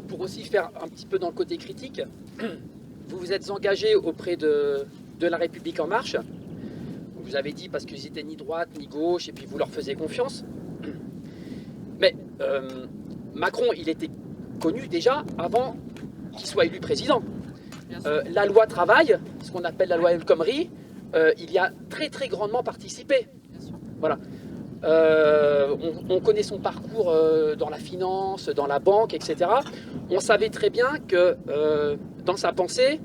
pour aussi faire un petit peu dans le côté critique, vous vous êtes engagé auprès de La République En Marche. Vous avez dit parce qu'ils étaient ni droite ni gauche et puis vous leur faisiez confiance. Mais Macron, il était connu déjà avant qu'il soit élu président. La loi travail, ce qu'on appelle la loi El Khomri, il y a très très grandement participé. Voilà. On connaît son parcours dans la finance, dans la banque, etc. On savait très bien que dans sa pensée,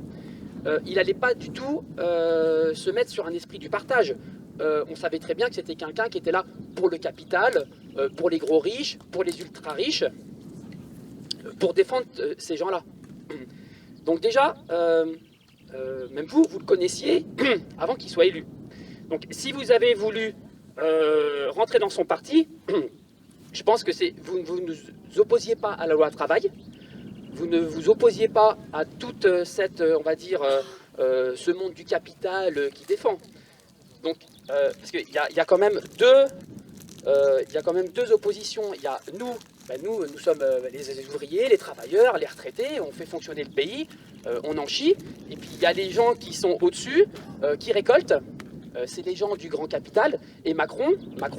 il n'allait pas du tout se mettre sur un esprit du partage. On savait très bien que c'était quelqu'un qui était là pour le capital, pour les gros riches, pour les ultra riches, pour défendre ces gens-là. Donc déjà, même vous le connaissiez avant qu'il soit élu. Donc si vous avez voulu rentrer dans son parti, je pense que vous ne vous opposiez pas à la loi travail, vous ne vous opposiez pas à toute cette, on va dire, ce monde du capital qui défend. Donc, parce qu'il y a quand même deux oppositions. Il y a nous, nous sommes les ouvriers, les travailleurs, les retraités, on fait fonctionner le pays, on en chie. Et puis il y a les gens qui sont au-dessus, qui récoltent. C'est les gens du grand capital. Et Macron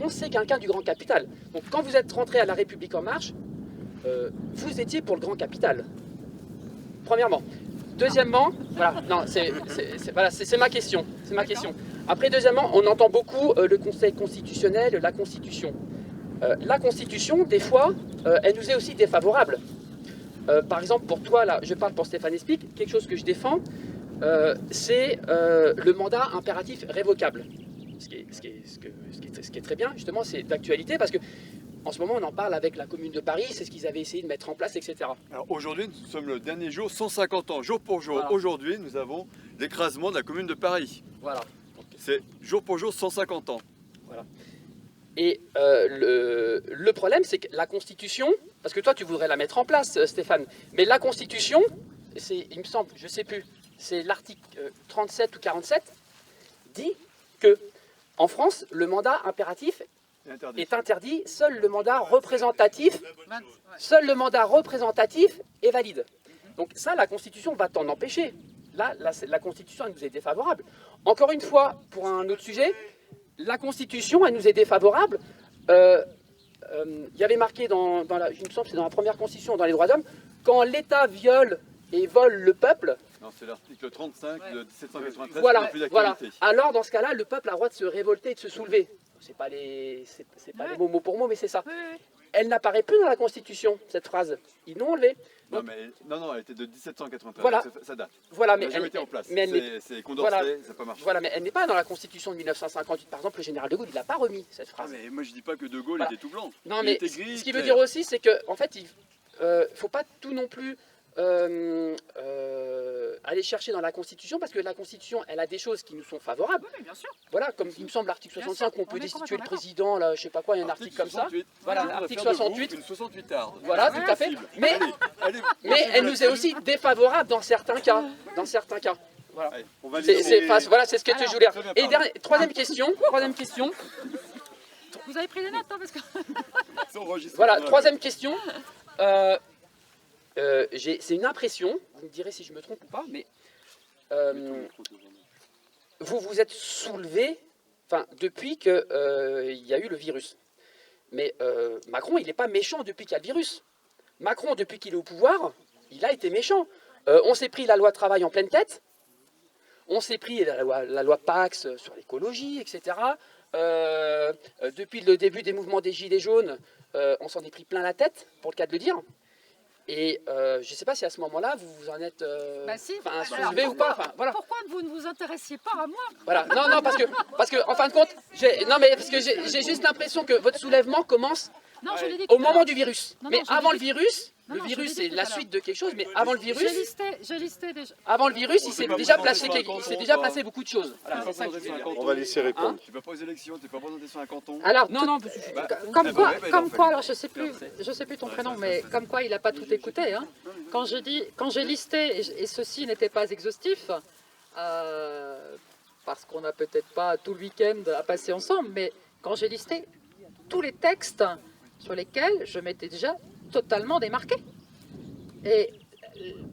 c'est quelqu'un du grand capital. Donc quand vous êtes rentré à La République En Marche, vous étiez pour le grand capital. Premièrement. Deuxièmement, voilà, non, c'est ma question. C'est ma question. Après, deuxièmement, on entend beaucoup le Conseil constitutionnel, la Constitution. La Constitution, des fois, elle nous est aussi défavorable. Par exemple, pour toi, là, je parle pour Stéphane Espic, quelque chose que je défends, c'est le mandat impératif révocable. Ce qui est très bien, justement, c'est d'actualité, parce que en ce moment, on en parle avec la Commune de Paris, c'est ce qu'ils avaient essayé de mettre en place, etc. Alors aujourd'hui, nous sommes le dernier jour, 150 ans, jour pour jour. Voilà. Aujourd'hui, nous avons l'écrasement de la Commune de Paris. Voilà. C'est jour pour jour, 150 ans. Voilà. Et le problème, c'est que la Constitution, parce que toi, tu voudrais la mettre en place, Stéphane, mais la Constitution, il me semble, je ne sais plus, c'est l'article 37 ou 47, dit que en France, le mandat impératif est interdit, seul le mandat représentatif est valide. Donc ça, la Constitution va t'en empêcher. Là, la Constitution, elle nous est défavorable. Encore une fois, pour un autre sujet, la Constitution, elle nous est défavorable. Il y avait marqué, il me semble que c'est dans la première Constitution, dans les droits d'homme, quand l'État viole et vole le peuple... Non, c'est l'article 35 de 1793. Voilà. Alors, dans ce cas-là, le peuple a le droit de se révolter et de se soulever. C'est pas les mots mot pour mot, mais c'est ça. Elle n'apparaît plus dans la Constitution, cette phrase. Ils l'ont enlevée. Non, elle était de 1793, voilà. Ça date. Voilà, mais elle n'a jamais été en place. C'est condensé, voilà, ça n'a pas marché. Voilà, mais elle n'est pas dans la Constitution de 1958. Par exemple, le général de Gaulle, il n'a pas remis cette phrase. Mais moi, je dis pas que de Gaulle était tout blanc. Non, mais était gris, ce qui veut dire aussi, c'est qu'en fait, il ne faut pas tout non plus aller chercher dans la Constitution, parce que la Constitution, elle a des choses qui nous sont favorables. Oui, bien sûr. Voilà, comme il me semble l'article 65, on peut destituer le président, là, je sais pas quoi, il y a un article comme ça. Voilà, l'article 68. Une 68 arde. Voilà, tout à fait. Mais elle nous est aussi défavorable dans certains cas. Dans certains cas. Voilà. C'est ce que tu voulais dire. Et troisième question. Vous avez pris des notes, hein, parce que... Voilà, troisième question. C'est une impression, vous me direz si je me trompe ou pas, mais vous vous êtes soulevé depuis qu'il y a eu le virus. Mais Macron, il n'est pas méchant depuis qu'il y a le virus. Macron, depuis qu'il est au pouvoir, il a été méchant. On s'est pris la loi travail en pleine tête, on s'est pris la loi Pax sur l'écologie, etc. Depuis le début des mouvements des Gilets jaunes, on s'en est pris plein la tête, pour le cas de le dire. Et je ne sais pas si à ce moment-là, vous vous en êtes soulevé ou pas. Voilà. Pourquoi vous ne vous intéressiez pas à moi? Voilà. Non, parce que en fin de compte, j'ai juste l'impression que votre soulèvement commence au moment du virus. Mais avant le virus, le virus c'est la suite de quelque chose, mais avant le virus, je listais déjà. Avant le virus, il s'est déjà passé beaucoup de choses. Voilà, c'est ça que je veux dire. On va laisser répondre. Tu ne vas pas aux élections, tu n'es pas représenté sur un canton. Alors, non, comme quoi, alors je sais plus ton prénom, mais comme quoi il n'a pas tout écouté. Hein. Quand j'ai listé, et ceci n'était pas exhaustif, parce qu'on n'a peut-être pas tout le week-end à passer ensemble, mais quand j'ai listé tous les textes sur lesquels je m'étais déjà totalement démarqué. Et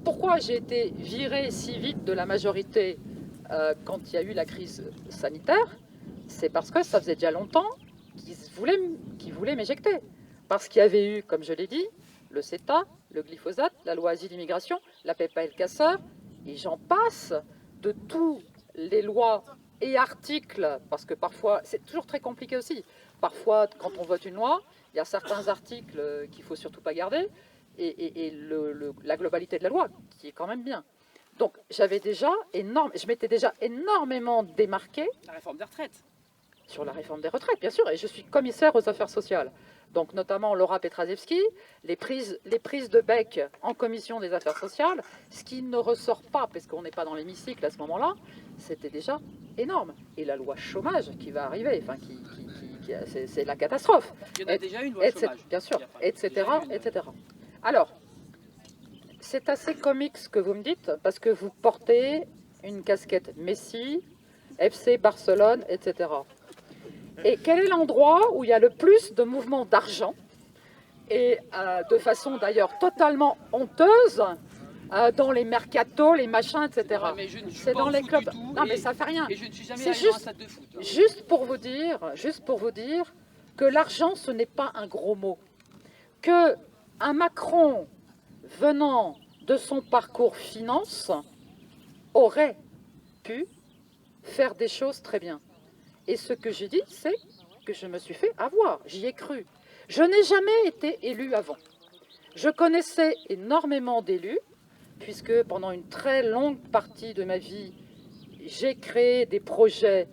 pourquoi j'ai été virée si vite de la majorité quand il y a eu la crise sanitaire? C'est parce que ça faisait déjà longtemps qu'ils voulaient m'éjecter. Parce qu'il y avait eu, comme je l'ai dit, le CETA, le glyphosate, la loi asile immigration, la PPL casseur, et j'en passe de tous les lois et articles, parce que parfois, c'est toujours très compliqué aussi. Parfois, quand on vote une loi, il y a certains articles qu'il ne faut surtout pas garder, et la globalité de la loi, qui est quand même bien. Donc, je m'étais déjà énormément démarquée. La réforme des retraites. Sur la réforme des retraites, bien sûr, et je suis commissaire aux affaires sociales. Donc, notamment Laura Petraszewski, les prises de bec en commission des affaires sociales, ce qui ne ressort pas, parce qu'on n'est pas dans l'hémicycle à ce moment-là, c'était déjà énorme. Et la loi chômage qui va arriver, enfin, c'est la catastrophe. Il y en a déjà une loi chômage. Bien sûr, etc., etc. Alors, c'est assez comique ce que vous me dites, parce que vous portez une casquette Messi, FC Barcelone, etc. Et quel est l'endroit où il y a le plus de mouvements d'argent, et de façon d'ailleurs totalement honteuse, dans les mercatos, les machins, etc. Ouais, c'est dans les clubs. Non, mais ça fait rien. Et je ne suis jamais C'est allé dans un stade de foot. Hein. Juste pour vous dire que l'argent, ce n'est pas un gros mot. Que un Macron venant de son parcours finance aurait pu faire des choses très bien. Et ce que j'ai dit, c'est que je me suis fait avoir. J'y ai cru. Je n'ai jamais été élu avant. Je connaissais énormément d'élus, puisque pendant une très longue partie de ma vie, j'ai créé des projets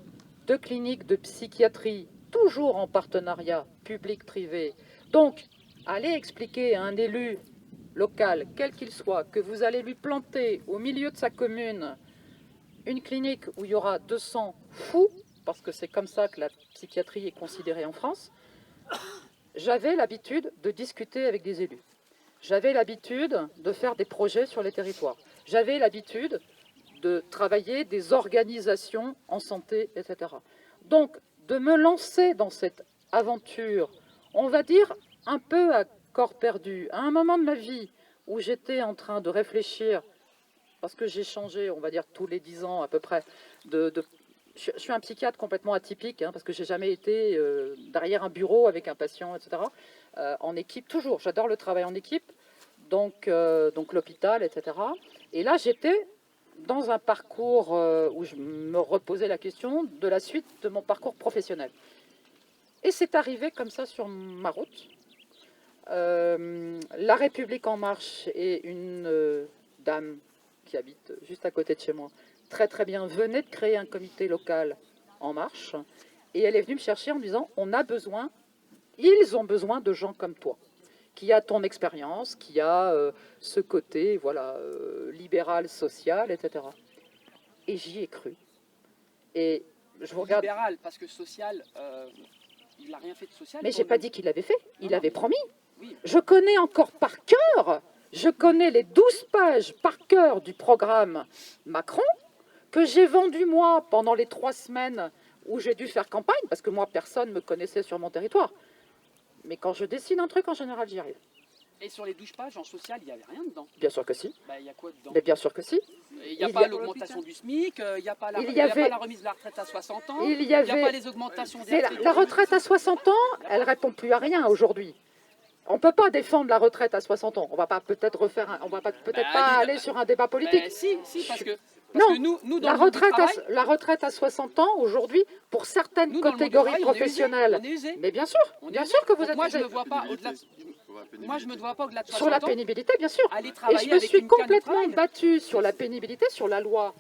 de cliniques de psychiatrie, toujours en partenariat public-privé. Donc, aller expliquer à un élu local, quel qu'il soit, que vous allez lui planter au milieu de sa commune une clinique où il y aura 200 fous, parce que c'est comme ça que la psychiatrie est considérée en France, j'avais l'habitude de discuter avec des élus. J'avais l'habitude de faire des projets sur les territoires. J'avais l'habitude de travailler des organisations en santé, etc. Donc, de me lancer dans cette aventure, on va dire un peu à corps perdu, à un moment de ma vie où j'étais en train de réfléchir, parce que j'ai changé, on va dire tous les 10 ans à peu près, je suis un psychiatre complètement atypique, parce que j'ai jamais été derrière un bureau avec un patient, etc. En équipe, toujours. J'adore le travail en équipe, donc l'hôpital, etc. Et là, j'étais dans un parcours où je me reposais la question de la suite de mon parcours professionnel. Et c'est arrivé comme ça sur ma route. La République En Marche et une dame qui habite juste à côté de chez moi, très très bien, venait de créer un comité local En Marche, et elle est venue me chercher en me disant, ils ont besoin de gens comme toi, qui a ton expérience, qui a ce côté, voilà, libéral, social, etc. Et j'y ai cru. Et je vous regarde. Libéral, parce que social, il n'a rien fait de social. Mais j'ai pas dit qu'il l'avait fait, il avait promis. Oui. Je connais encore par cœur, je connais les 12 pages par cœur du programme Macron, que j'ai vendu moi pendant les 3 semaines où j'ai dû faire campagne, parce que moi personne ne me connaissait sur mon territoire. Mais quand je dessine un truc, en général, j'y arrive. Et sur les 12 pages, en social, il n'y avait rien dedans. Bien sûr que si. Il y a quoi dedans? Mais bien sûr que si. Il n'y a pas l'augmentation du SMIC, il n'y a pas la remise de la retraite à 60 ans, il n'y a pas les augmentations des retraites. La retraite à 60 ans, elle ne répond plus à rien aujourd'hui. On ne peut pas défendre la retraite à 60 ans. On va pas peut-être pas aller sur un débat politique. Si, parce que nous, la retraite à 60 ans, aujourd'hui, pour certaines catégories professionnelles. Mais bien sûr que vous êtes Moi, je ne me vois pas au-delà de 60 ans. Sur la pénibilité, bien sûr. Et je me suis complètement battue sur la pénibilité, sur la loi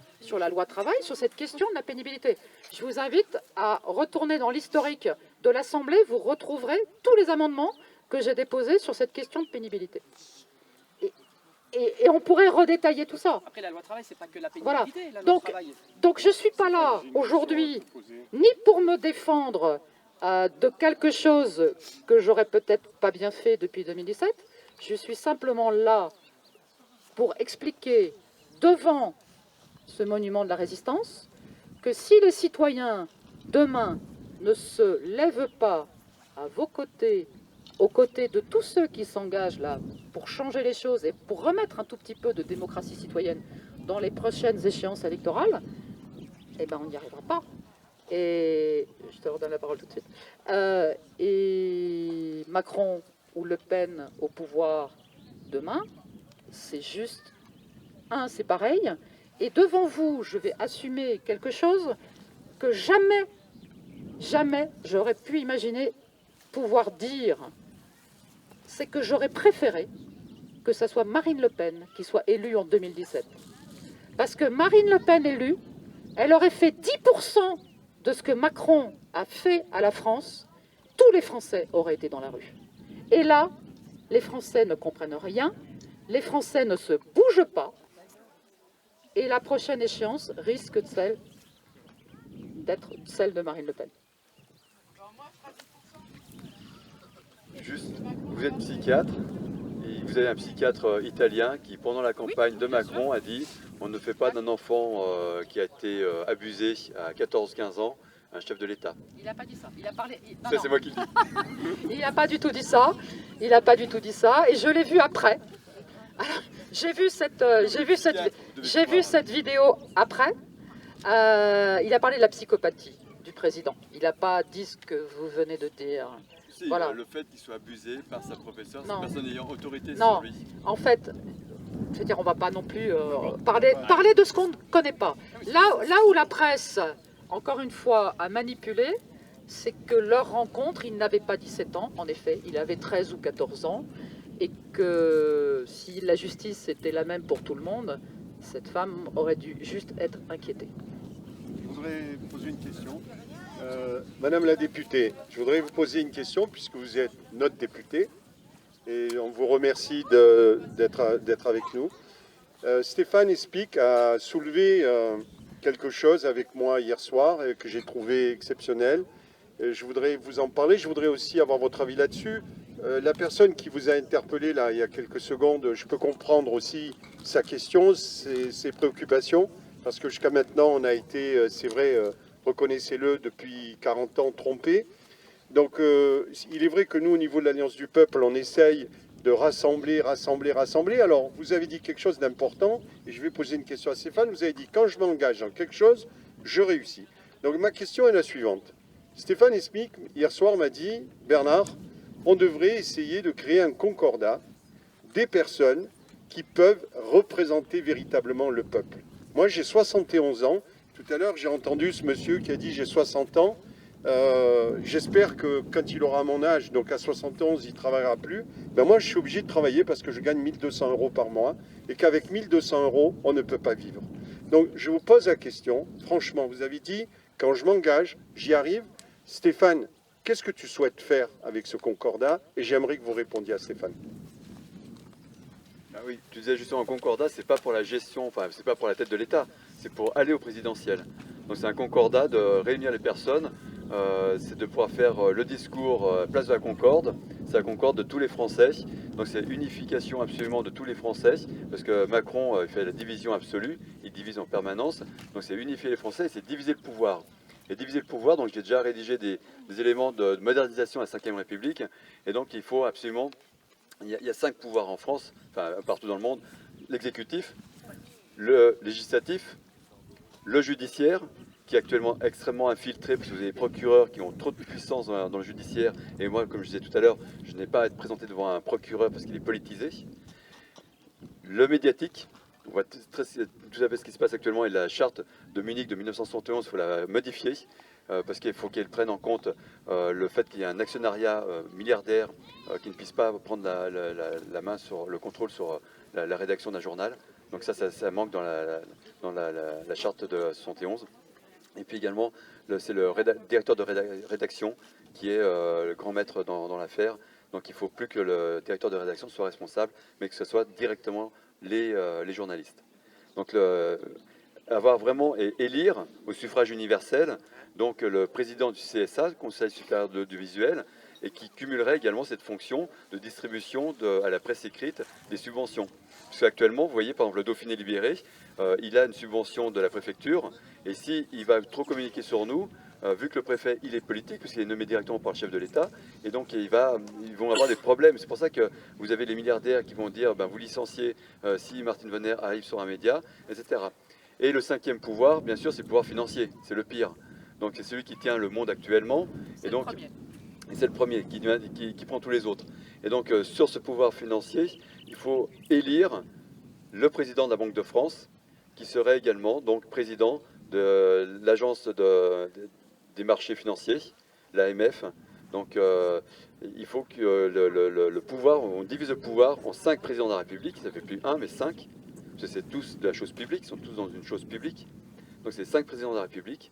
travail, sur cette question de la pénibilité. Je vous invite à retourner dans l'historique de l'Assemblée. Vous retrouverez tous les amendements que j'ai déposés sur cette question de pénibilité. Et on pourrait redétailler tout ça. Après, la loi travail, c'est pas que la pénibilité. Voilà. Donc je ne suis pas là aujourd'hui, ni pour me défendre de quelque chose que j'aurais peut-être pas bien fait depuis 2017. Je suis simplement là pour expliquer devant ce monument de la résistance que si les citoyens, demain, ne se lèvent pas à vos côtés, aux côtés de tous ceux qui s'engagent là pour changer les choses et pour remettre un tout petit peu de démocratie citoyenne dans les prochaines échéances électorales, eh ben, on n'y arrivera pas. Et je te redonne la parole tout de suite. Et Macron ou Le Pen au pouvoir demain, c'est juste, c'est pareil. Et devant vous, je vais assumer quelque chose que jamais, jamais j'aurais pu imaginer pouvoir dire. C'est que j'aurais préféré que ce soit Marine Le Pen qui soit élue en 2017. Parce que Marine Le Pen élue, elle aurait fait 10% de ce que Macron a fait à la France, tous les Français auraient été dans la rue. Et là, les Français ne comprennent rien, les Français ne se bougent pas, et la prochaine échéance risque d'être celle de Marine Le Pen. Juste, vous êtes psychiatre, et vous avez un psychiatre italien qui, pendant la campagne de Macron, a dit « On ne fait pas d'un enfant qui a été abusé à 14-15 ans un chef de l'État ». Il n'a pas dit ça. Il a parlé. Ça, c'est moi qui le dis. Il n'a pas du tout dit ça. Il n'a pas du tout dit ça. Et je l'ai vu après. Alors, j'ai vu cette vidéo après. Il a parlé de la psychopathie du président. Il n'a pas dit ce que vous venez de dire. Si, Voilà. le fait qu'il soit abusé par sa professeure, Non. cette personne ayant autorité Non. sur lui. En fait, je veux dire, on ne va pas non plus parler de ce qu'on ne connaît pas. Là où la presse, encore une fois, a manipulé, c'est que leur rencontre, il n'avait pas 17 ans, en effet, il avait 13 ou 14 ans, et que si la justice était la même pour tout le monde, cette femme aurait dû juste être inquiétée. Je voudrais poser une question. Madame la députée, je voudrais vous poser une question puisque vous êtes notre députée et on vous remercie d'être avec nous. Stéphane Espic a soulevé quelque chose avec moi hier soir et que j'ai trouvé exceptionnel. Je voudrais vous en parler, je voudrais aussi avoir votre avis là-dessus. La personne qui vous a interpellé là il y a quelques secondes, je peux comprendre aussi sa question, ses préoccupations, parce que jusqu'à maintenant on a été, c'est vrai, reconnaissez-le, depuis 40 ans trompés. Donc il est vrai que nous au niveau de l'Alliance du Peuple, on essaye de rassembler. Alors vous avez dit quelque chose d'important, et je vais poser une question à Stéphane, vous avez dit quand je m'engage dans quelque chose, je réussis. Donc ma question est la suivante. Stéphane Espic, hier soir, m'a dit, Bernard, on devrait essayer de créer un concordat des personnes qui peuvent représenter véritablement le peuple. Moi, j'ai 71 ans. Tout à l'heure, j'ai entendu ce monsieur qui a dit « j'ai 60 ans ». J'espère que quand il aura mon âge, donc à 71, il ne travaillera plus. Ben moi, je suis obligé de travailler parce que je gagne 1 200 € par mois et qu'avec 1 200 €, on ne peut pas vivre. Donc, je vous pose la question. Franchement, vous avez dit « quand je m'engage, j'y arrive ». Stéphane, qu'est-ce que tu souhaites faire avec ce concordat? Et j'aimerais que vous répondiez à Stéphane. Ah oui, tu disais justement un concordat, c'est pas pour la gestion, enfin c'est pas pour la tête de l'État, c'est pour aller au présidentiel. Donc c'est un concordat de réunir les personnes, c'est de pouvoir faire le discours place de la Concorde, c'est la Concorde de tous les Français, donc c'est unification absolument de tous les Français, parce que Macron fait la division absolue, il divise en permanence, donc c'est unifier les Français et c'est diviser le pouvoir. Et diviser le pouvoir, donc j'ai déjà rédigé des éléments de modernisation à la Ve République, et donc il faut absolument, il y a 5 pouvoirs en France, enfin partout dans le monde, l'exécutif, le législatif, le judiciaire, qui est actuellement extrêmement infiltré, parce que vous avez des procureurs qui ont trop de puissance dans le judiciaire, et moi, comme je disais tout à l'heure, je n'ai pas à être présenté devant un procureur parce qu'il est politisé. Le médiatique, on voit tout à fait ce qui se passe actuellement, et la charte de Munich de 1971, il faut la modifier, parce qu'il faut qu'elle prenne en compte le fait qu'il y a un actionnariat milliardaire qui ne puisse pas prendre la main sur le contrôle sur la rédaction d'un journal. Donc ça manque dans la charte de 71. Et puis également, c'est le directeur de rédaction qui est le grand maître dans l'affaire. Donc il ne faut plus que le directeur de rédaction soit responsable, mais que ce soit directement les journalistes. Donc avoir vraiment et élire au suffrage universel donc le président du CSA, Conseil supérieur de l'audiovisuel, et qui cumulerait également cette fonction de distribution à la presse écrite des subventions. Parce qu'actuellement, vous voyez, par exemple, le Dauphiné libéré, il a une subvention de la préfecture, et s'il va trop communiquer sur nous, vu que le préfet il est politique, parce qu'il est nommé directement par le chef de l'État, et donc ils vont avoir des problèmes. C'est pour ça que vous avez les milliardaires qui vont dire vous licenciez si Martine Vonner arrive sur un média, etc. Et le cinquième pouvoir, bien sûr, c'est le pouvoir financier, c'est le pire. Donc c'est celui qui tient le monde actuellement, et donc c'est le premier qui prend tous les autres. Et donc sur ce pouvoir financier, il faut élire le président de la Banque de France, qui serait également donc président de l'agence des marchés financiers, l'AMF. Donc il faut que le pouvoir, on divise le pouvoir en 5 présidents de la République, ça ne fait plus 1 mais 5, parce que c'est tous de la chose publique, ils sont tous dans une chose publique. Donc c'est 5 présidents de la République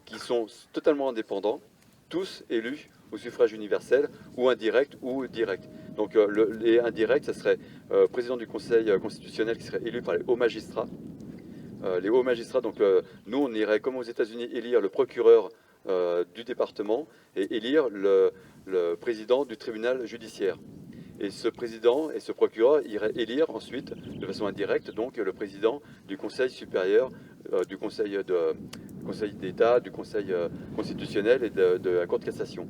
qui sont totalement indépendants, tous élus au suffrage universel, ou indirect ou direct. Donc les indirects, ça serait président du Conseil constitutionnel qui serait élu par les hauts magistrats. Les hauts magistrats, donc nous on irait comme aux États-Unis élire le procureur du département et élire le président du tribunal judiciaire. Et ce président et ce procureur iraient élire ensuite, de façon indirecte, donc le président du Conseil supérieur, du Conseil d'État, du Conseil constitutionnel et de la Cour de cassation.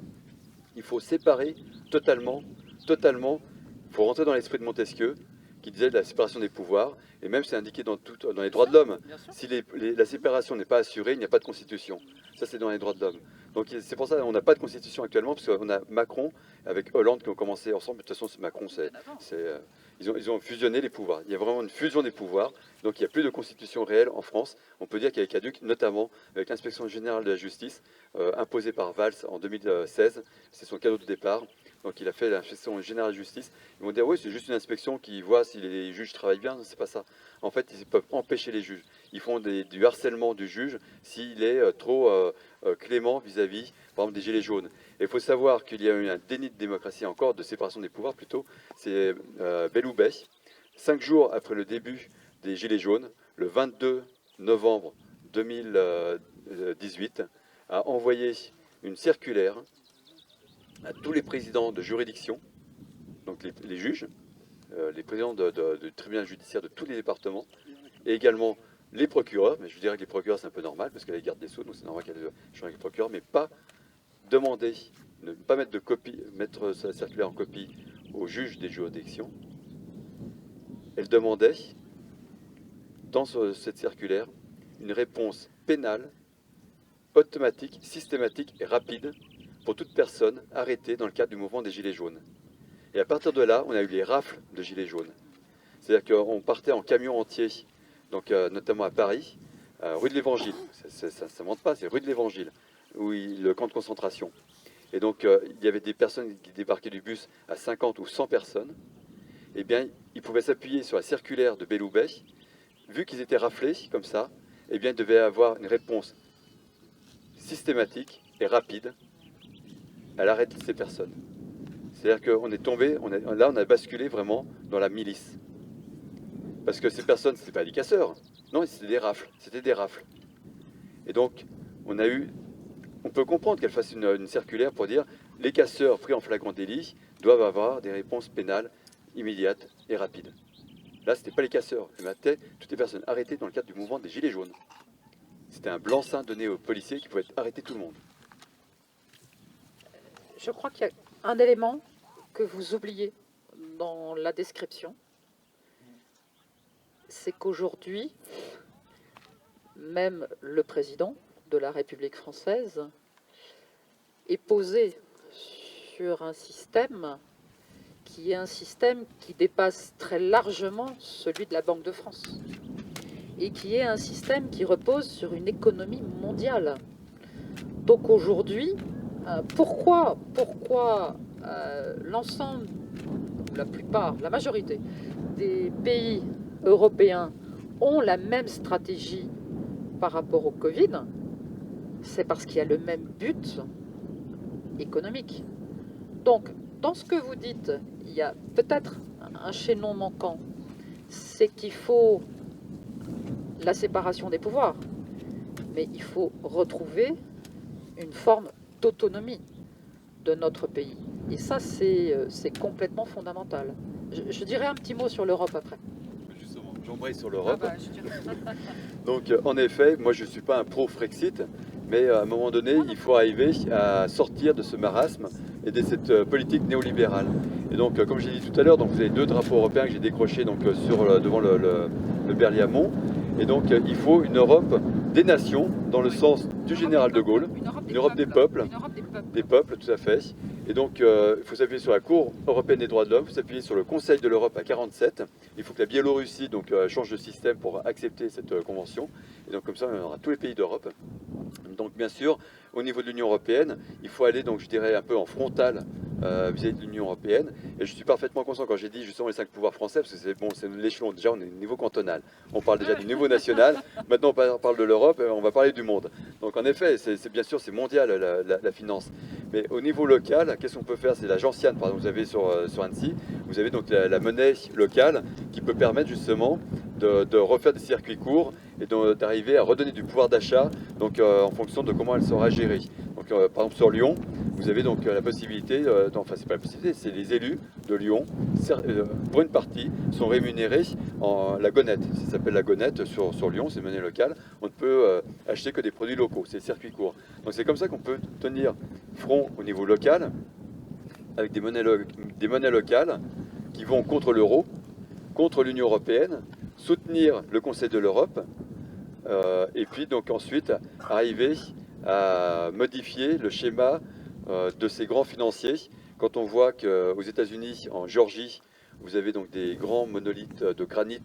Il faut séparer totalement, il faut rentrer dans l'esprit de Montesquieu, qui disait de la séparation des pouvoirs, et même c'est indiqué dans les droits de l'homme. Si la séparation n'est pas assurée, il n'y a pas de constitution. Ça, c'est dans les droits de l'homme. Donc c'est pour ça qu'on n'a pas de constitution actuellement, parce qu'on a Macron avec Hollande qui ont commencé ensemble. De toute façon, Macron, ils ont fusionné les pouvoirs. Il y a vraiment une fusion des pouvoirs. Donc il n'y a plus de constitution réelle en France. On peut dire qu'elle est caduque, notamment avec l'inspection générale de la justice, imposée par Valls en 2016. C'est son cadeau de départ. Donc il a fait l'inspection générale de justice. Ils vont dire oui, c'est juste une inspection qui voit si les juges travaillent bien. C'est pas ça. En fait, ils peuvent empêcher les juges. Ils font du harcèlement du juge s'il est trop clément vis-à-vis, par exemple, des gilets jaunes. Et il faut savoir qu'il y a eu un déni de démocratie encore, de séparation des pouvoirs plutôt. C'est Belloubet, 5 jours après le début des gilets jaunes, le 22 novembre 2018, a envoyé une circulaire à tous les présidents de juridiction, donc les juges, les présidents du tribunal judiciaire de tous les départements, et également les procureurs, mais je dirais que les procureurs c'est un peu normal, parce qu'il y a les gardes des Sceaux, donc c'est normal qu'il y ait des gens avec les procureurs, mais pas demander, ne pas mettre de copie, mettre sa circulaire en copie aux juges des juridictions. Elle demandait, dans cette circulaire, une réponse pénale, automatique, systématique et rapide pour toute personne arrêtée dans le cadre du mouvement des Gilets jaunes. Et à partir de là, on a eu les rafles de Gilets jaunes. C'est-à-dire qu'on partait en camion entier, donc, notamment à Paris, rue de l'Évangile. Ça ne ment pas, c'est rue de l'Évangile, où le camp de concentration. Et donc, il y avait des personnes qui débarquaient du bus à 50 ou 100 personnes. Eh bien, ils pouvaient s'appuyer sur la circulaire de Belloubet. Vu qu'ils étaient raflés, comme ça, eh bien, ils devaient avoir une réponse systématique et rapide à l'arrêt de ces personnes. C'est-à-dire qu'on est tombé, là, on a basculé vraiment dans la milice. Parce que ces personnes, ce n'étaient pas des casseurs. Non, c'était des rafles. C'était des rafles. Et donc, on peut comprendre qu'elle fasse une circulaire pour dire les casseurs pris en flagrant délit doivent avoir des réponses pénales immédiates et rapides. Là, ce n'était pas les casseurs. C'était toutes les personnes arrêtées dans le cadre du mouvement des Gilets jaunes. C'était un blanc-seing donné aux policiers qui pouvaient arrêter tout le monde. Je crois qu'il y a un élément que vous oubliez dans la description. C'est qu'aujourd'hui, même le président de la République française est posé sur un système qui est un système qui dépasse très largement celui de la Banque de France et qui est un système qui repose sur une économie mondiale. Donc aujourd'hui, pourquoi l'ensemble, la plupart, la majorité des pays européens ont la même stratégie par rapport au Covid? C'est parce qu'il y a le même but économique. Donc, dans ce que vous dites, il y a peut-être un chaînon manquant. C'est qu'il faut la séparation des pouvoirs, mais il faut retrouver une forme d'autonomie de notre pays. Et ça, c'est complètement fondamental. Je dirais un petit mot sur l'Europe après. J'embraye sur l'Europe. Donc, en effet, moi je ne suis pas un pro-Frexit, mais à un moment donné, il faut arriver à sortir de ce marasme et de cette politique néolibérale. Et donc, comme j'ai dit tout à l'heure, vous avez 2 drapeaux européens que j'ai décrochés devant le Berlaymont. Et donc, il faut une Europe des nations, dans le sens du général de Gaulle, une Europe des peuples, des peuples, tout à fait. Et donc, il faut s'appuyer sur la Cour européenne des droits de l'homme, il faut s'appuyer sur le Conseil de l'Europe à 47. Il faut que la Biélorussie change de système pour accepter cette convention. Et donc, comme ça, on aura tous les pays d'Europe. Donc, bien sûr, au niveau de l'Union européenne, il faut aller, donc, je dirais, un peu en frontal vis-à-vis de l'Union européenne. Et je suis parfaitement conscient quand j'ai dit justement les 5 pouvoirs français, parce que c'est l'échelon, déjà on est au niveau cantonal. On parle déjà du niveau national, maintenant on parle de l'Europe, on va parler du monde. Donc en effet, bien sûr, c'est mondial la finance. Mais au niveau local, qu'est-ce qu'on peut faire? C'est la gentiane, par exemple, vous avez sur Annecy, vous avez donc la monnaie locale qui peut permettre justement de refaire des circuits courts et d'arriver à redonner du pouvoir d'achat en fonction de comment elle sera gérée. Donc, par exemple sur Lyon, vous avez donc la possibilité, enfin c'est pas la possibilité, c'est les élus de Lyon, pour une partie, sont rémunérés en la gonette. Ça s'appelle la gonette sur Lyon, c'est une monnaie locale. On ne peut acheter que des produits locaux, c'est circuit court. Donc c'est comme ça qu'on peut tenir front au niveau local, avec des monnaies locales qui vont contre l'euro, contre l'Union européenne, soutenir le Conseil de l'Europe, et puis donc ensuite arriver à modifier le schéma de ces grands financiers. Quand on voit qu'aux États-Unis, en Géorgie, vous avez donc des grands monolithes de granit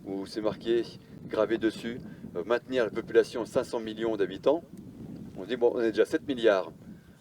où c'est marqué, gravé dessus, maintenir la population à 500 millions d'habitants, on se dit bon, on est déjà 7 milliards,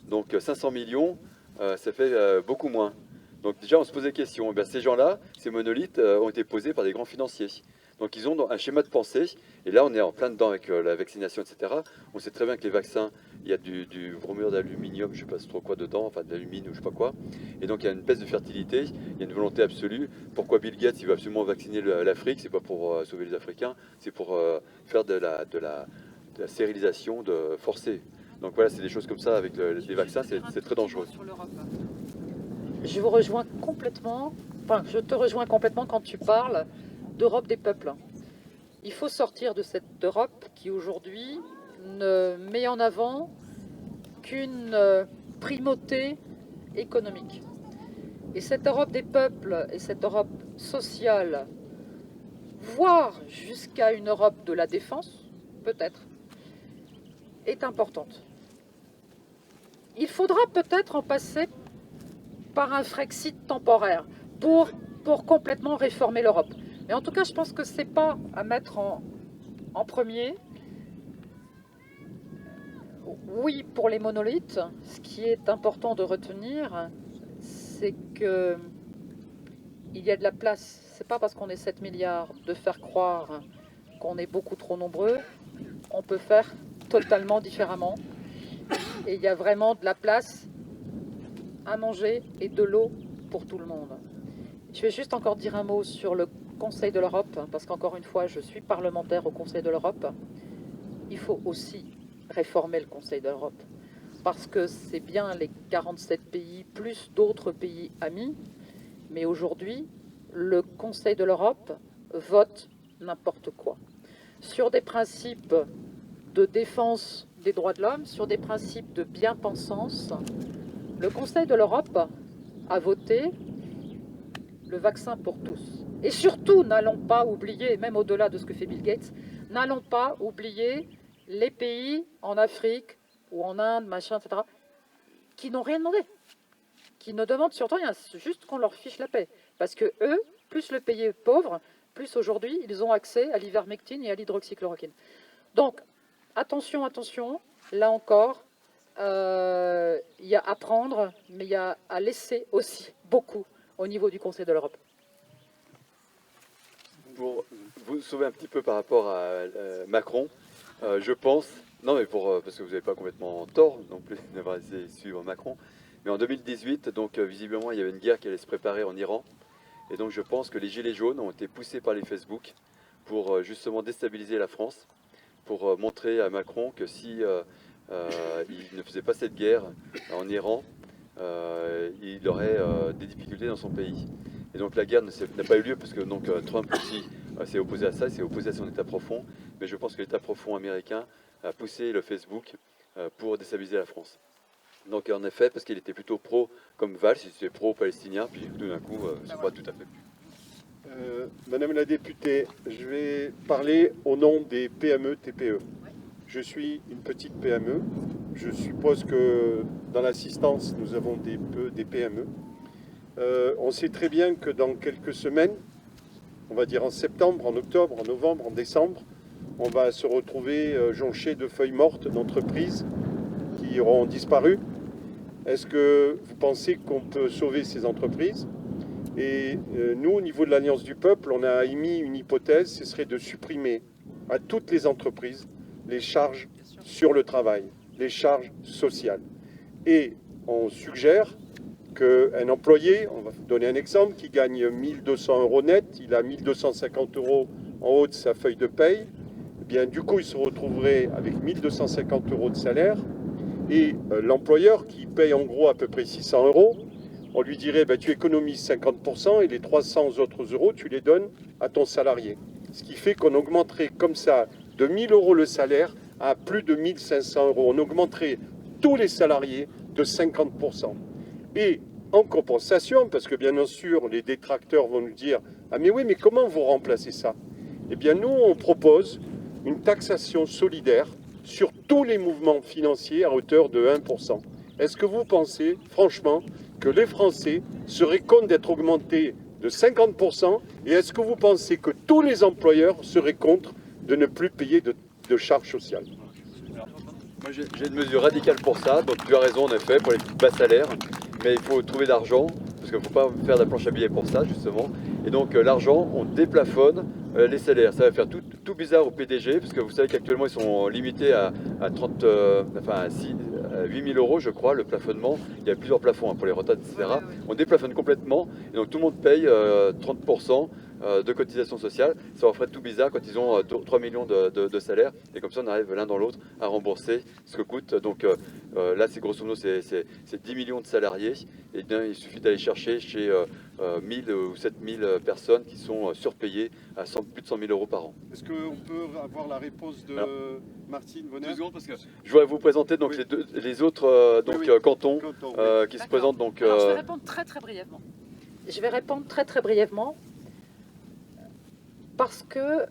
donc 500 millions, ça fait beaucoup moins. Donc déjà on se pose des questions. Et bien, ces gens-là, ces monolithes ont été posés par des grands financiers. Donc ils ont un schéma de pensée, et là on est en plein dedans avec la vaccination, etc. On sait très bien que les vaccins, il y a du bromure d'aluminium, je ne sais pas trop quoi dedans, enfin de l'alumine ou je ne sais pas quoi. Et donc il y a une baisse de fertilité, il y a une volonté absolue. Pourquoi Bill Gates il veut absolument vacciner l'Afrique? C'est pas pour sauver les Africains, c'est pour faire de la stérilisation forcée. Donc voilà, c'est des choses comme ça avec les vaccins, c'est très dangereux. Je vous rejoins complètement, enfin je te rejoins complètement quand tu parles d'Europe des peuples. Il faut sortir de cette Europe qui aujourd'hui ne met en avant qu'une primauté économique. Et cette Europe des peuples et cette Europe sociale, voire jusqu'à une Europe de la défense, peut-être, est importante. Il faudra peut-être en passer par un Frexit temporaire pour complètement réformer l'Europe. Mais en tout cas, je pense que ce n'est pas à mettre en premier. Oui, pour les monolithes, ce qui est important de retenir, c'est qu'il y a de la place. Ce n'est pas parce qu'on est 7 milliards de faire croire qu'on est beaucoup trop nombreux. On peut faire totalement différemment. Et il y a vraiment de la place à manger et de l'eau pour tout le monde. Je vais juste encore dire un mot sur le Conseil de l'Europe, parce qu'encore une fois, je suis parlementaire au Conseil de l'Europe. Il faut aussi réformer le Conseil de l'Europe, parce que c'est bien les 47 pays, plus d'autres pays amis, mais aujourd'hui, le Conseil de l'Europe vote n'importe quoi. Sur des principes de défense des droits de l'homme, sur des principes de bien-pensance, le Conseil de l'Europe a voté le vaccin pour tous. Et surtout, n'allons pas oublier, même au-delà de ce que fait Bill Gates, n'allons pas oublier les pays en Afrique ou en Inde, machin, etc., qui n'ont rien demandé, qui ne demandent surtout rien, juste qu'on leur fiche la paix. Parce que eux, plus le pays est pauvre, plus aujourd'hui, ils ont accès à l'ivermectine et à l'hydroxychloroquine. Donc, attention, attention, là encore, il y a à prendre, mais il y a à laisser aussi beaucoup au niveau du Conseil de l'Europe. Pour vous sauver un petit peu par rapport à Macron, je pense, non mais parce que vous n'avez pas complètement tort non plus d'avoir essayé de suivre Macron, mais en 2018, donc visiblement il y avait une guerre qui allait se préparer en Iran, et donc je pense que les gilets jaunes ont été poussés par les Facebook pour justement déstabiliser la France, pour montrer à Macron que si il ne faisait pas cette guerre en Iran, il aurait des difficultés dans son pays. Et donc la guerre n'a pas eu lieu parce que donc, Trump aussi s'est opposé à ça, s'est opposé à son État profond. Mais je pense que l'État profond américain a poussé le Facebook pour déstabiliser la France. Donc en effet, parce qu'il était plutôt pro comme Valls, il était pro-palestinien, puis tout d'un coup, c'est pas tout à fait plus. Madame la députée, je vais parler au nom des PME, TPE. Je suis une petite PME. Je suppose que dans l'assistance, nous avons des PME. On sait très bien que dans quelques semaines, on va dire en septembre, en octobre, en novembre, en décembre, on va se retrouver jonché de feuilles mortes d'entreprises qui auront disparu. Est-ce que vous pensez qu'on peut sauver ces entreprises? Et nous, au niveau de l'Alliance du Peuple, on a émis une hypothèse, ce serait de supprimer à toutes les entreprises les charges sur le travail, les charges sociales. Et on suggère qu'un employé, on va donner un exemple, qui gagne 1 200 € net, il a 1 250 € en haut de sa feuille de paye, eh bien, du coup, il se retrouverait avec 1 250 € de salaire, et l'employeur qui paye en gros à peu près 600 €, on lui dirait ben, tu économises 50% et les 300 autres euros, tu les donnes à ton salarié. Ce qui fait qu'on augmenterait comme ça de 1 000 € le salaire à plus de 1 500 €. On augmenterait tous les salariés de 50%. Et en compensation, parce que bien sûr les détracteurs vont nous dire « Ah mais oui, mais comment vous remplacez ça ?» Eh bien nous, on propose une taxation solidaire sur tous les mouvements financiers à hauteur de 1%. Est-ce que vous pensez, franchement, que les Français seraient contents d'être augmentés de 50%? Et est-ce que vous pensez que tous les employeurs seraient contre de ne plus payer de charges sociales? Moi, j'ai une mesure radicale pour ça, donc tu as raison en effet, pour les bas salaires, mais il faut trouver l'argent, parce qu'il ne faut pas faire de la planche à billets pour ça, justement. Et donc l'argent, on déplafonne les salaires. Ça va faire tout bizarre au PDG, parce que vous savez qu'actuellement, ils sont limités à 8 000 €, je crois, le plafonnement. Il y a plusieurs plafonds pour les retraites, etc. On déplafonne complètement, et donc tout le monde paye 30% de cotisation sociale. Ça leur ferait tout bizarre quand ils ont 3 millions de salaires, et comme ça on arrive l'un dans l'autre à rembourser ce que coûte. Donc là, c'est grosso modo, c'est 10 millions de salariés, et bien il suffit d'aller chercher chez 1000 ou 7000 personnes qui sont surpayées à plus de 100 000 € par an. Est-ce qu'on peut avoir la réponse de Martine Bonnet? 2 secondes, parce que je voudrais vous présenter donc les autres cantons qui se présentent. Donc, alors, je vais répondre très brièvement. Je vais répondre très brièvement parce que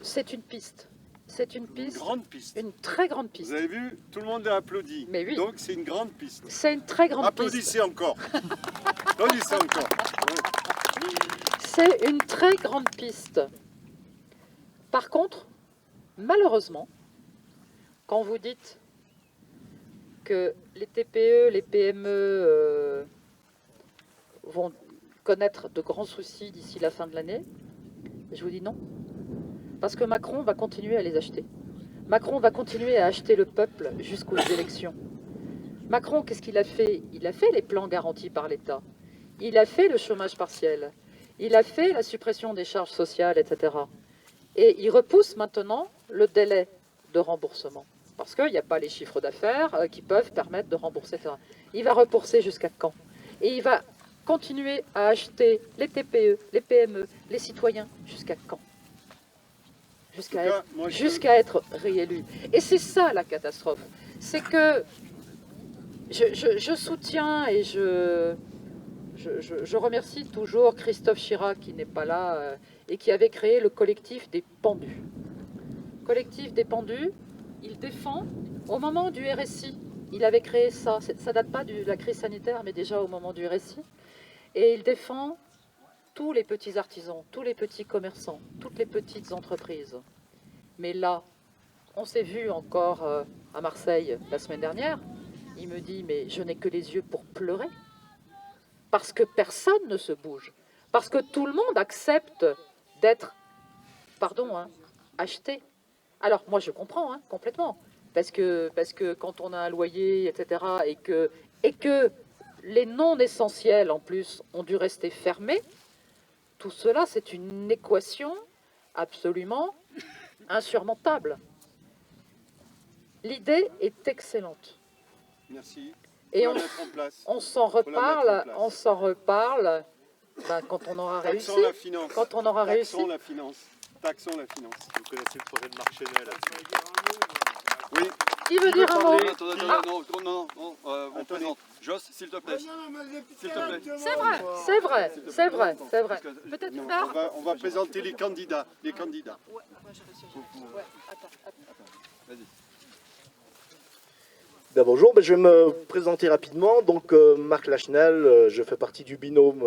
c'est une piste. C'est une piste. Une grande piste. Une très grande piste. Vous avez vu, tout le monde a applaudi. Mais oui. Donc c'est une grande piste. C'est une très grande Applaudissez piste. encore. Applaudissez encore. C'est une très grande piste. Par contre, malheureusement, quand vous dites que les TPE, les PME vont connaître de grands soucis d'ici la fin de l'année, je vous dis non. Parce que Macron va continuer à les acheter. Macron va continuer à acheter le peuple jusqu'aux élections. Macron, qu'est-ce qu'il a fait? Il a fait les plans garantis par l'État. Il a fait le chômage partiel. Il a fait la suppression des charges sociales, etc. Et il repousse maintenant le délai de remboursement. Parce qu'il n'y a pas les chiffres d'affaires qui peuvent permettre de rembourser, etc. Il va repousser jusqu'à quand? Et il va continuer à acheter les TPE, les PME, les citoyens, jusqu'à quand? Jusqu'à être réélu. Et c'est ça la catastrophe. C'est que je soutiens et je remercie toujours Christophe Chirac qui n'est pas là et qui avait créé le collectif des pendus. Collectif des pendus, il défend, au moment du RSI, il avait créé ça, ça date pas de la crise sanitaire, mais déjà au moment du RSI, et il défend tous les petits artisans, tous les petits commerçants, toutes les petites entreprises. Mais là, on s'est vu encore à Marseille la semaine dernière, il me dit, mais je n'ai que les yeux pour pleurer, parce que personne ne se bouge, parce que tout le monde accepte d'être, pardon, acheté. Alors moi je comprends complètement, parce que quand on a un loyer, etc., et que les non essentiels en plus ont dû rester fermés, tout cela c'est une équation absolument insurmontable. L'idée est excellente. Merci. Et on s'en reparle quand on aura réussi. Taxons la finance. Quand on aura réussi. Taxons la finance. Taxons la finance. Vous connaissez le projet de Marc Chenet là-dessus? Oui. Qui veut dire un mot? On présente. Joss, s'il te plaît. S'il te plaît. C'est vrai, c'est vrai, c'est vrai, c'est vrai. Peut-être Non, Fleur. on va présenter les candidats. Les candidats. Ouais, moi j'ai reçu. Ouais, attends. Vas-y. Ben bonjour, je vais me présenter rapidement. Donc Marc Lachenal, je fais partie du binôme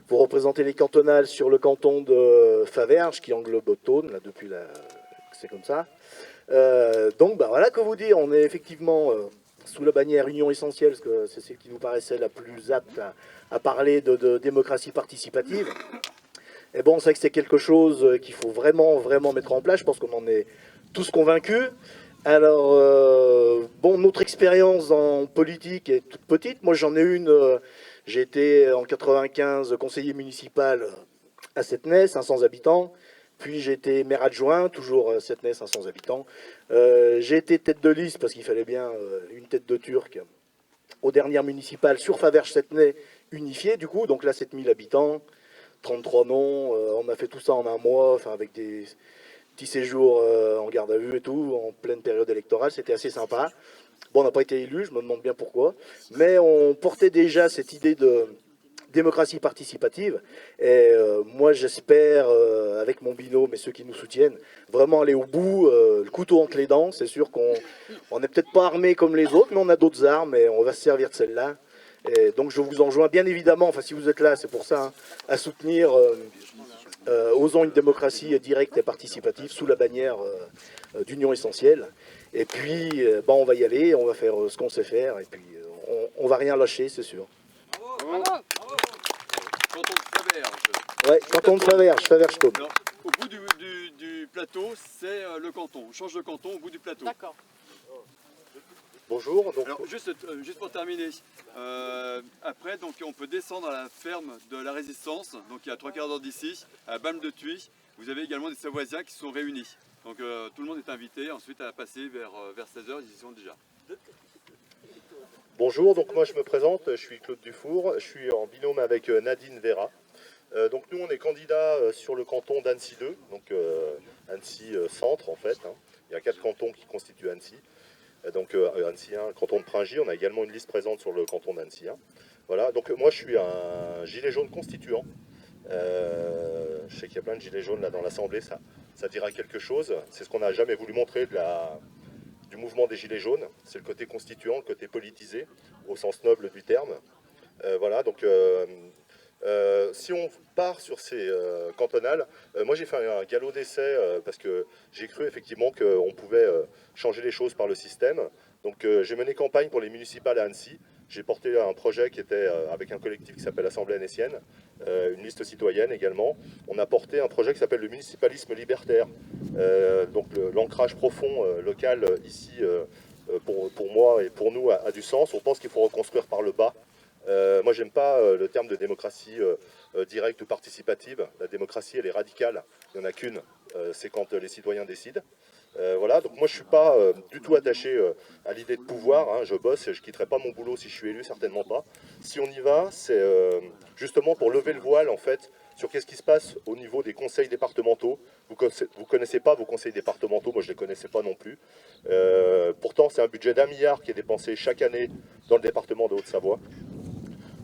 pour représenter les cantonales sur le canton de Faverges qui englobe Haute-Saône, là depuis c'est comme ça. Donc voilà, que vous dire, on est effectivement sous la bannière Union Essentielle, parce que c'est celle qui nous paraissait la plus apte à parler de démocratie participative. Et bon, c'est vrai que c'est quelque chose qu'il faut vraiment mettre en place. Je pense qu'on en est tous convaincus. Alors, bon, notre expérience en politique est toute petite. Moi, j'en ai une. J'ai été en 95 conseiller municipal à Settenay, 500 habitants. Puis j'ai été maire adjoint, toujours Settenay, 500 habitants. J'ai été tête de liste parce qu'il fallait bien une tête de Turc aux dernières municipales sur Faverges-Settenay unifiée, du coup. Donc là, 7000 habitants, 33 noms. On a fait tout ça en un mois, enfin avec des petits séjours en garde à vue et tout, en pleine période électorale. C'était assez sympa. Bon, on n'a pas été élu, je me demande bien pourquoi. Mais on portait déjà cette idée de démocratie participative. Et moi, j'espère, avec mon binôme et ceux qui nous soutiennent, vraiment aller au bout, le couteau entre les dents. C'est sûr qu'on n'est peut-être pas armé comme les autres, mais on a d'autres armes et on va se servir de celle-là. Et donc, je vous enjoins bien évidemment, enfin, si vous êtes là, c'est pour ça, hein, à soutenir Osons une démocratie directe et participative sous la bannière d'Union Essentielle. Et puis, on va y aller, on va faire ce qu'on sait faire, et puis on va rien lâcher, c'est sûr. Bravo. Canton de Faverges. Ouais, canton de Faverges, Faverges-Côme. Alors, au bout du plateau, c'est le canton. On change de canton au bout du plateau. D'accord. Bonjour. Donc, Alors, juste pour terminer, après, donc, on peut descendre à la ferme de la Résistance, donc il y a 3/4 d'heure d'ici, à Balme-de-Thuy. Vous avez également des Savoisiens qui sont réunis. Donc tout le monde est invité ensuite à passer vers 16h, ils y sont déjà. Bonjour, donc moi je me présente, je suis Claude Dufour, je suis en binôme avec Nadine Vera. Donc nous on est candidats sur le canton d'Annecy 2, donc Annecy centre en fait. Hein. Il y a 4 cantons qui constituent Annecy. Donc Annecy 1, canton de Pringy, on a également une liste présente sur le canton d'Annecy 1. Voilà, donc moi je suis un gilet jaune constituant. Je sais qu'il y a plein de gilets jaunes là dans l'Assemblée, ça dira quelque chose. C'est ce qu'on n'a jamais voulu montrer du mouvement des gilets jaunes. C'est le côté constituant, le côté politisé, au sens noble du terme. Voilà, donc si on part sur ces cantonales, moi j'ai fait un galop d'essai parce que j'ai cru effectivement qu'on pouvait changer les choses par le système. Donc j'ai mené campagne pour les municipales à Annecy. J'ai porté un projet qui était avec un collectif qui s'appelle Assemblée Annécienne, une liste citoyenne également. On a porté un projet qui s'appelle le municipalisme libertaire. Donc l'ancrage profond local ici, pour moi et pour nous, a du sens. On pense qu'il faut reconstruire par le bas. Moi, j'aime pas le terme de démocratie directe ou participative. La démocratie, elle est radicale. Il n'y en a qu'une, c'est quand les citoyens décident. Voilà, donc moi je suis pas du tout attaché à l'idée de pouvoir, hein. Je bosse et je quitterai pas mon boulot si je suis élu, certainement pas. Si on y va, c'est justement pour lever le voile en fait sur qu'est-ce qui se passe au niveau des conseils départementaux. Vous connaissez pas vos conseils départementaux, moi je les connaissais pas non plus. Pourtant c'est un budget d'1 milliard qui est dépensé chaque année dans le département de Haute-Savoie.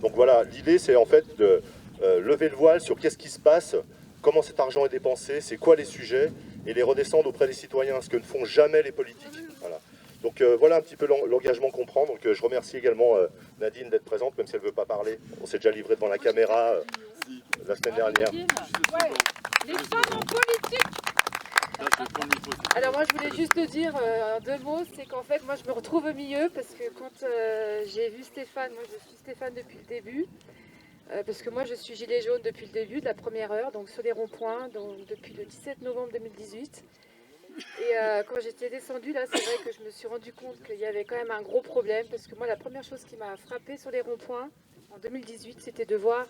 Donc voilà, l'idée c'est en fait de lever le voile sur qu'est-ce qui se passe, comment cet argent est dépensé, c'est quoi les sujets, et les redescendre auprès des citoyens, ce que ne font jamais les politiques. Voilà. Donc voilà un petit peu l'engagement qu'on prend. Donc je remercie également Nadine d'être présente, même si elle ne veut pas parler. On s'est déjà livré devant la caméra la semaine dernière. Ouais. Les femmes en politique. Alors moi je voulais juste te dire en 2 mots, c'est qu'en fait moi je me retrouve au milieu parce que quand j'ai vu Stéphane, moi je suis Stéphane depuis le début, parce que moi je suis gilet jaune depuis le début, de la première heure, donc sur les ronds-points, donc depuis le 17 novembre 2018. Et quand j'étais descendue là, c'est vrai que je me suis rendu compte qu'il y avait quand même un gros problème, parce que moi la première chose qui m'a frappée sur les ronds-points en 2018, c'était de voir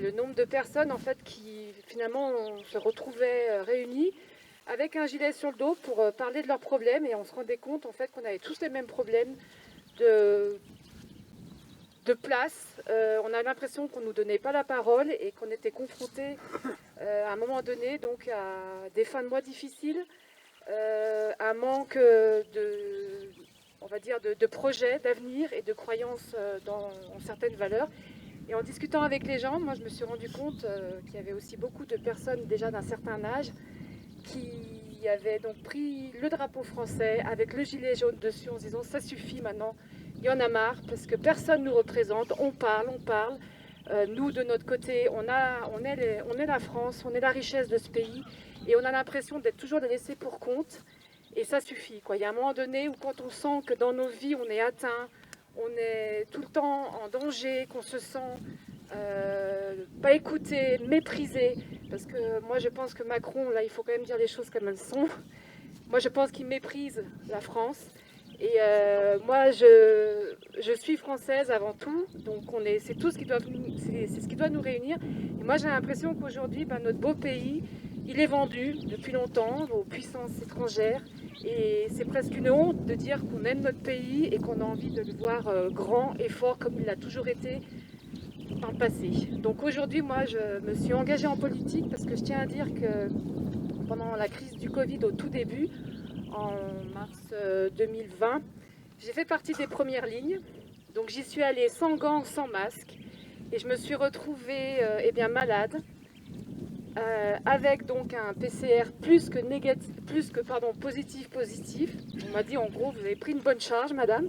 le nombre de personnes en fait qui finalement se retrouvaient réunies avec un gilet sur le dos pour parler de leurs problèmes, et on se rendait compte en fait qu'on avait tous les mêmes problèmes de place. On a l'impression qu'on ne nous donnait pas la parole et qu'on était confrontés à un moment donné donc à des fins de mois difficiles, un manque on va dire, de projets, d'avenir et de croyances en certaines valeurs. Et en discutant avec les gens, moi je me suis rendu compte qu'il y avait aussi beaucoup de personnes déjà d'un certain âge qui avaient donc pris le drapeau français avec le gilet jaune dessus en se disant ça suffit maintenant, il y en a marre parce que personne ne nous représente, on parle. Nous de notre côté, on est la France, on est la richesse de ce pays et on a l'impression d'être toujours laissés pour compte et ça suffit, quoi. Il y a un moment donné où quand on sent que dans nos vies on est atteint, on est tout le temps en danger, qu'on se sent pas écouté, méprisé, parce que moi je pense que Macron, là il faut quand même dire les choses comme elles sont, moi je pense qu'il méprise la France, et moi je suis française avant tout, donc c'est tout ce qui doit, c'est ce qui doit nous réunir, et moi j'ai l'impression qu'aujourd'hui notre beau pays, il est vendu depuis longtemps aux puissances étrangères, et c'est presque une honte de dire qu'on aime notre pays et qu'on a envie de le voir grand et fort comme il l'a toujours été dans le passé. Donc aujourd'hui, moi, je me suis engagée en politique parce que je tiens à dire que pendant la crise du Covid au tout début, en mars 2020, j'ai fait partie des premières lignes. Donc j'y suis allée sans gants, sans masque et je me suis retrouvée malade. Avec donc un PCR plus que positif. On m'a dit en gros vous avez pris une bonne charge madame.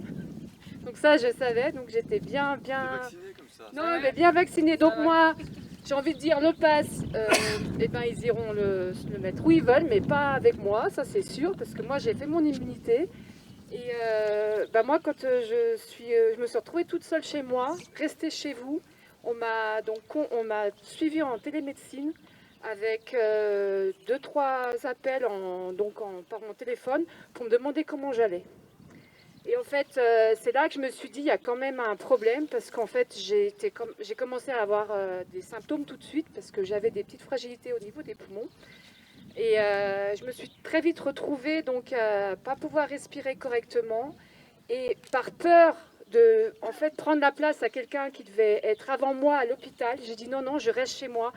Donc ça je savais, donc j'étais bien Vacciné comme ça. non mais bien vaccinée. Donc moi j'ai envie de dire le pass, ils iront le mettre où ils veulent, mais pas avec moi, ça c'est sûr, parce que moi j'ai fait mon immunité. Et moi quand je me suis retrouvée toute seule chez moi, restez chez vous, on m'a suivi en télémédecine avec 2-3 appels par mon téléphone pour me demander comment j'allais. Et en fait, c'est là que je me suis dit, il y a quand même un problème, parce qu'en fait, j'ai commencé à avoir des symptômes tout de suite, parce que j'avais des petites fragilités au niveau des poumons. Et je me suis très vite retrouvée donc à pas pouvoir respirer correctement. Et par peur de prendre la place à quelqu'un qui devait être avant moi à l'hôpital, j'ai dit non, je reste chez moi.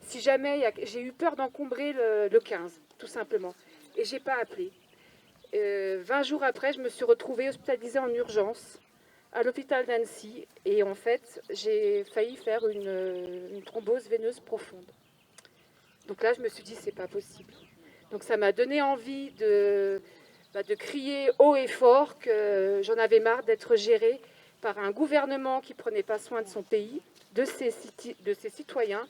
Si jamais, j'ai eu peur d'encombrer le 15, tout simplement. Et j'ai pas appelé. 20 jours après, je me suis retrouvée hospitalisée en urgence à l'hôpital d'Annecy. Et en fait, j'ai failli faire une thrombose veineuse profonde. Donc là, je me suis dit, c'est pas possible. Donc ça m'a donné envie de crier haut et fort que j'en avais marre d'être gérée par un gouvernement qui prenait pas soin de son pays, de ses citoyens.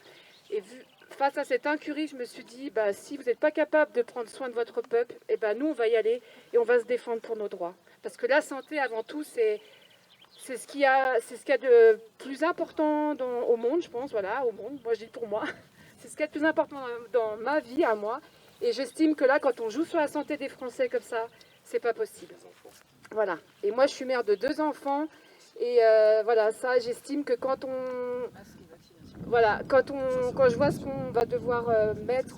Et face à cette incurie, je me suis dit, si vous n'êtes pas capable de prendre soin de votre peuple, nous, on va y aller et on va se défendre pour nos droits. Parce que la santé, avant tout, c'est ce qu'il y a de plus important au monde, je pense, voilà, au monde, moi je dis pour moi. C'est ce qu'il y a de plus important dans ma vie, à moi. Et j'estime que là, quand on joue sur la santé des Français comme ça, c'est pas possible. Voilà. Et moi, je suis mère de 2 enfants. Et ça, j'estime que quand je vois ce qu'on va devoir mettre,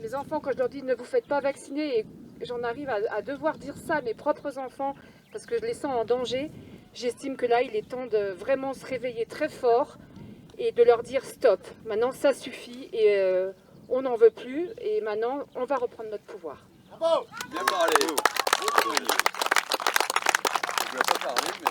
mes enfants, quand je leur dis ne vous faites pas vacciner, et j'en arrive à devoir dire ça à mes propres enfants parce que je les sens en danger, j'estime que là, il est temps de vraiment se réveiller très fort et de leur dire stop. Maintenant, ça suffit et on n'en veut plus et maintenant, on va reprendre notre pouvoir. Bravo. Bien parlé. Je ne vais pas parler, mais...